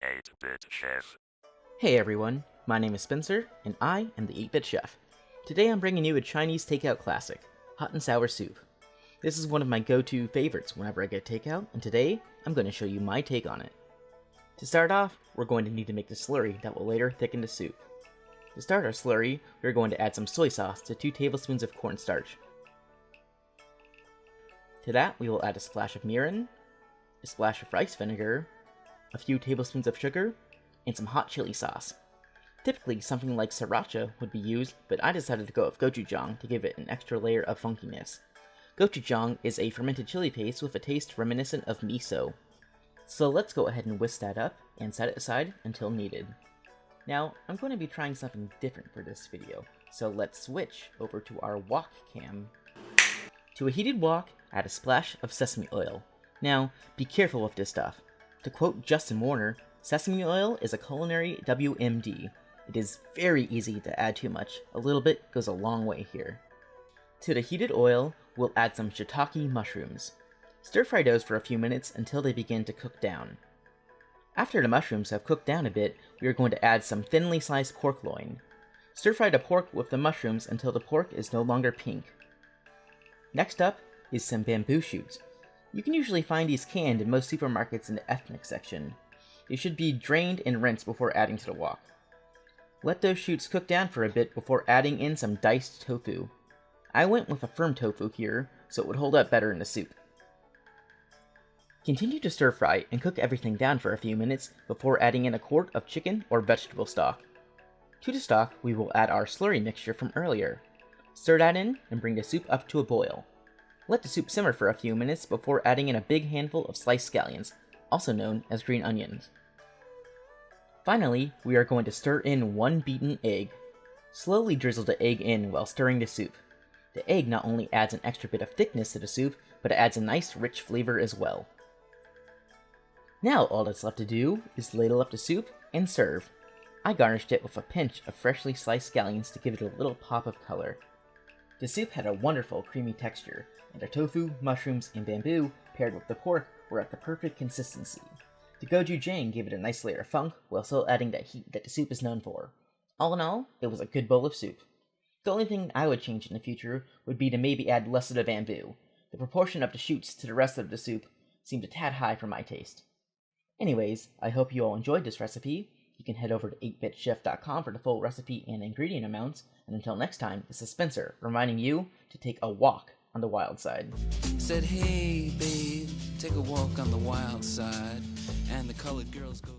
8-Bit Chef. Hey everyone, my name is Spencer, and I am the 8-Bit Chef. Today I'm bringing you a Chinese takeout classic, hot and sour soup. This is one of my go-to favorites whenever I get takeout, and today I'm going to show you my take on it. To start off, we're going to need to make the slurry that will later thicken the soup. To start our slurry, we're going to add some soy sauce to 2 tablespoons of cornstarch. To that, we will add a splash of mirin, a splash of rice vinegar, a few tablespoons of sugar, and some hot chili sauce. Typically, something like sriracha would be used, but I decided to go with gochujang to give it an extra layer of funkiness. Gochujang is a fermented chili paste with a taste reminiscent of miso. So let's go ahead and whisk that up and set it aside until needed. Now, I'm going to be trying something different for this video, so let's switch over to our Wok Cam. To a heated wok, add a splash of sesame oil. Now, be careful with this stuff. To quote Justin Warner, sesame oil is a culinary WMD. It is very easy to add too much. A little bit goes a long way here. To the heated oil, we'll add some shiitake mushrooms. Stir-fry those for a few minutes until they begin to cook down. After the mushrooms have cooked down a bit, we are going to add some thinly sliced pork loin. Stir-fry the pork with the mushrooms until the pork is no longer pink. Next up is some bamboo shoots. You can usually find these canned in most supermarkets in the ethnic section. They should be drained and rinsed before adding to the wok. Let those shoots cook down for a bit before adding in some diced tofu. I went with a firm tofu here, so it would hold up better in the soup. Continue to stir fry and cook everything down for a few minutes before adding in a quart of chicken or vegetable stock. To the stock, we will add our slurry mixture from earlier. Stir that in and bring the soup up to a boil. Let the soup simmer for a few minutes before adding in a big handful of sliced scallions, also known as green onions. Finally, we are going to stir in 1 beaten egg. Slowly drizzle the egg in while stirring the soup. The egg not only adds an extra bit of thickness to the soup, but it adds a nice rich flavor as well. Now all that's left to do is ladle up the soup and serve. I garnished it with a pinch of freshly sliced scallions to give it a little pop of color. The soup had a wonderful creamy texture, and the tofu, mushrooms, and bamboo paired with the pork were at the perfect consistency. The gochujang gave it a nice layer of funk while still adding that heat that the soup is known for. All in all, it was a good bowl of soup. The only thing I would change in the future would be to maybe add less of the bamboo. The proportion of the shoots to the rest of the soup seemed a tad high for my taste. Anyways, I hope you all enjoyed this recipe. You can head over to 8bitchef.com for the full recipe and ingredient amounts, and until next time, this is Spencer, reminding you to take a walk on the wild side. Said, hey babe, take a walk on the wild side, and the colored girls go...